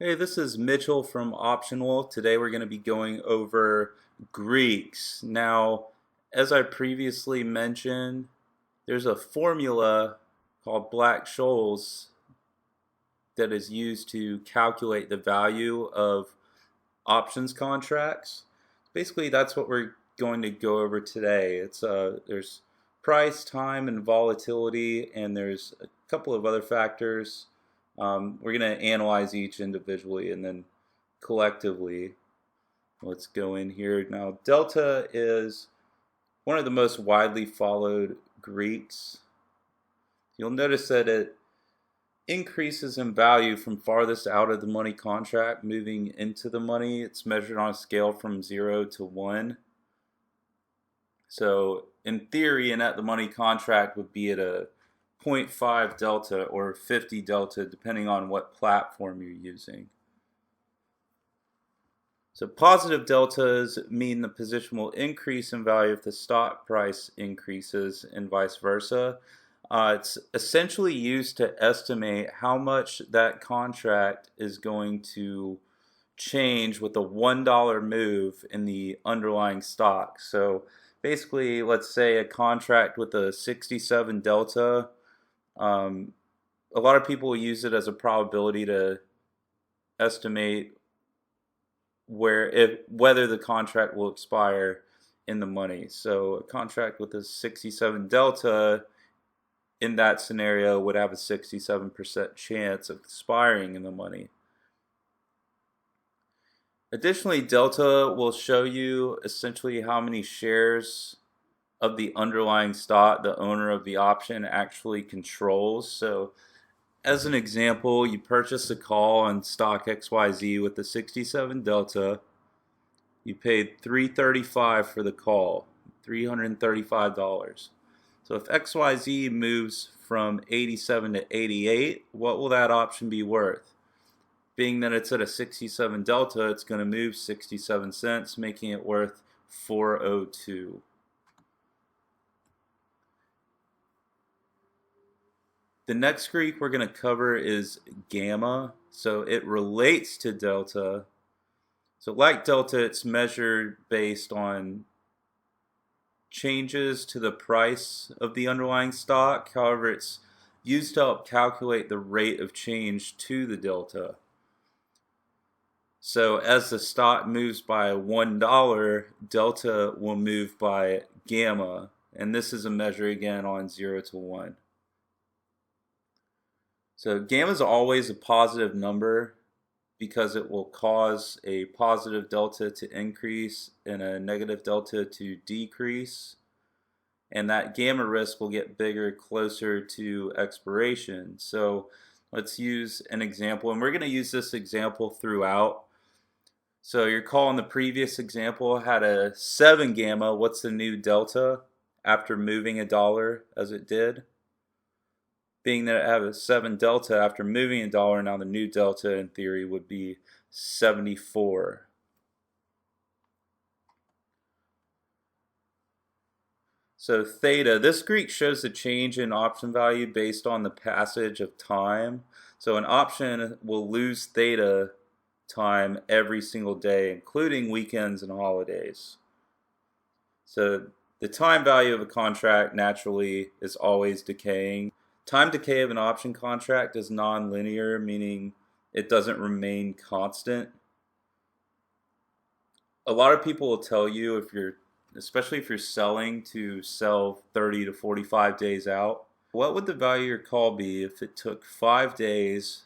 Hey, this is Mitchell from Optional. Today we're going to be going over Greeks. Now, as I previously mentioned, there's a formula called Black-Scholes that is used to calculate the value of options contracts. Basically, that's what we're going to go over today. There's price, time, and volatility, and there's a couple of other factors. We're going to analyze each individually and then collectively. Let's go in here. Now, delta is one of the most widely followed Greeks. You'll notice that it increases in value from farthest out of the money contract moving into the money. It's measured on a scale from 0 to 1. So in theory, an at the money contract would be at a 0.5 delta or 50 delta depending on what platform you're using. So positive deltas mean the position will increase in value if the stock price increases and vice versa. It's essentially used to estimate how much that contract is going to change with a $1 move in the underlying stock. So basically, let's say a contract with a 67 delta, a lot of people use it as a probability to estimate whether the contract will expire in the money. So a contract with a 67 delta in that scenario would have a 67% chance of expiring in the money. Additionally, delta will show you essentially how many shares of the underlying stock the owner of the option actually controls. So as an example, you purchase a call on stock XYZ with the 67 delta. You paid $335 for the call, $335. So if XYZ moves from 87 to 88, what will that option be worth? Being that it's at a 67 delta, it's going to move 67 cents, making it worth 402. The next Greek we're going to cover is gamma. So it relates to delta. So like delta, it's measured based on changes to the price of the underlying stock. However, it's used to help calculate the rate of change to the delta. So as the stock moves by $1, delta will move by gamma. And this is a measure again on 0 to 1. So gamma is always a positive number because it will cause a positive delta to increase and a negative delta to decrease. And that gamma risk will get bigger closer to expiration. So let's use an example, and we're going to use this example throughout. So your call in the previous example had a 7 gamma. What's the new delta after moving a dollar as it did? Being that it had a 7 delta after moving a dollar, now the new delta in theory would be 74. So theta, this Greek shows the change in option value based on the passage of time. So an option will lose theta time every single day, including weekends and holidays. So the time value of a contract naturally is always decaying. Time decay of an option contract is non-linear, meaning it doesn't remain constant. A lot of people will tell you, especially if you're selling to sell 30 to 45 days out, what would the value of your call be if it took 5 days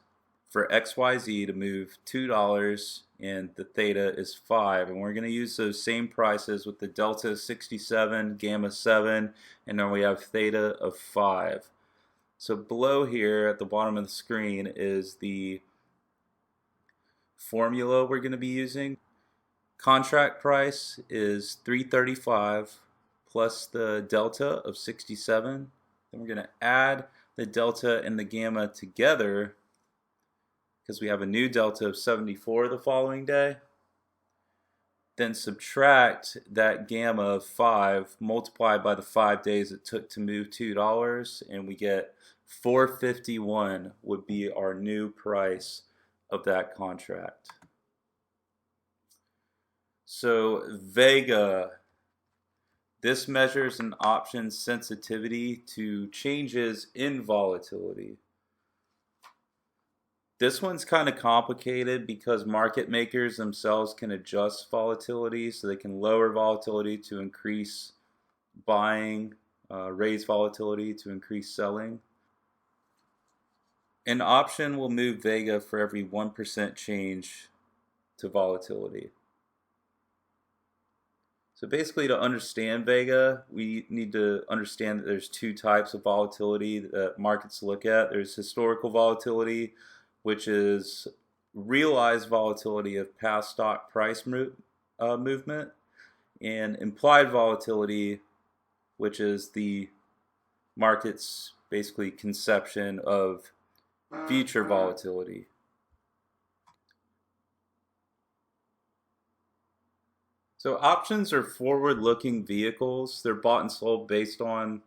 for XYZ to move $2 and the theta is 5? And we're going to use those same prices with the delta 67, gamma 7, and then we have theta of 5. So below here at the bottom of the screen is the formula we're going to be using. Contract price is $335 plus the delta of 67. Then we're going to add the delta and the gamma together because we have a new delta of 74 the following day. Then subtract that gamma of 5 multiplied by the 5 days it took to move $2, and we get 451 would be our new price of that contract. So Vega, this measures an option's sensitivity to changes in volatility. This one's kind of complicated because market makers themselves can adjust volatility, so they can lower volatility to increase buying, raise volatility to increase selling. An option will move Vega for every 1% change to volatility. So basically, to understand Vega, we need to understand that there's two types of volatility that markets look at. There's historical volatility, which is realized volatility of past stock price movement, and implied volatility, which is the market's basically conception of future volatility. So options are forward-looking vehicles. They're bought and sold based on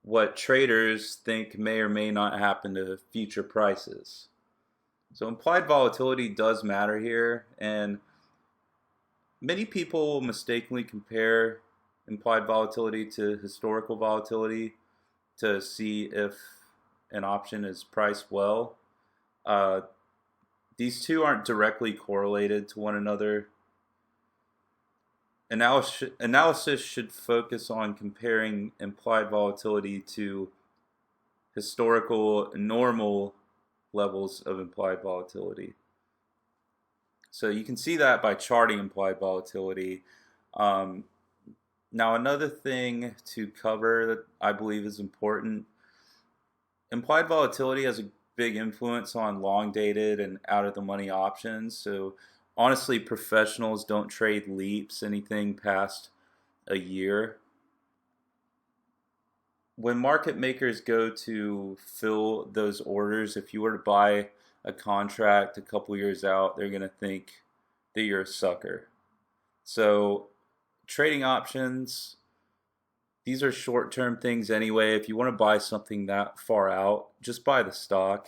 what traders think may or may not happen to future prices. So implied volatility does matter here, and many people mistakenly compare implied volatility to historical volatility to see if an option is priced well. These two aren't directly correlated to one another. Analysis should focus on comparing implied volatility to historical normal levels of implied volatility. So you can see that by charting implied volatility. Now another thing to cover that I believe is important, implied volatility has a big influence on long dated and out of the money options. So honestly, professionals don't trade leaps anything past a year. When market makers go to fill those orders, if you were to buy a contract a couple years out, they're going to think that you're a sucker. So trading options, these are short-term things anyway. If you want to buy something that far out, just buy the stock.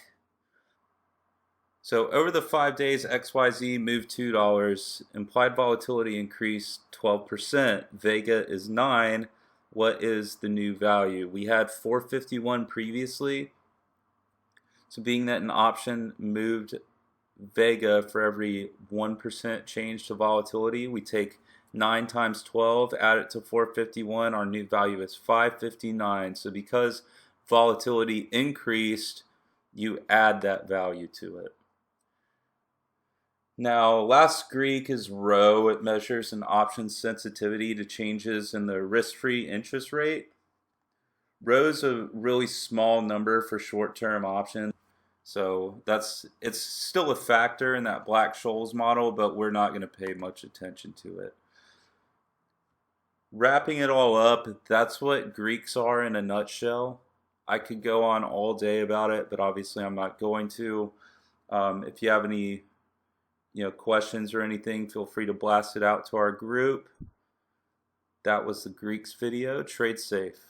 So over the 5 days, XYZ moved $2. Implied volatility increased 12%. Vega is 9. What is the new value? We had 451 previously. So being that an option moved Vega for every 1% change to volatility, we take 9 times 12, add it to 451. Our new value is 559. So because volatility increased, you add that value to it. Now, last Greek is rho. It measures an option's sensitivity to changes in the risk-free interest rate. Rho is a really small number for short-term options, so it's still a factor in that Black-Scholes model, but we're not going to pay much attention to it. Wrapping it all up, that's what Greeks are in a nutshell. I could go on all day about it, but obviously I'm not going to. If you have any questions or anything, feel free to blast it out to our group. That was the Greeks video. Trade safe.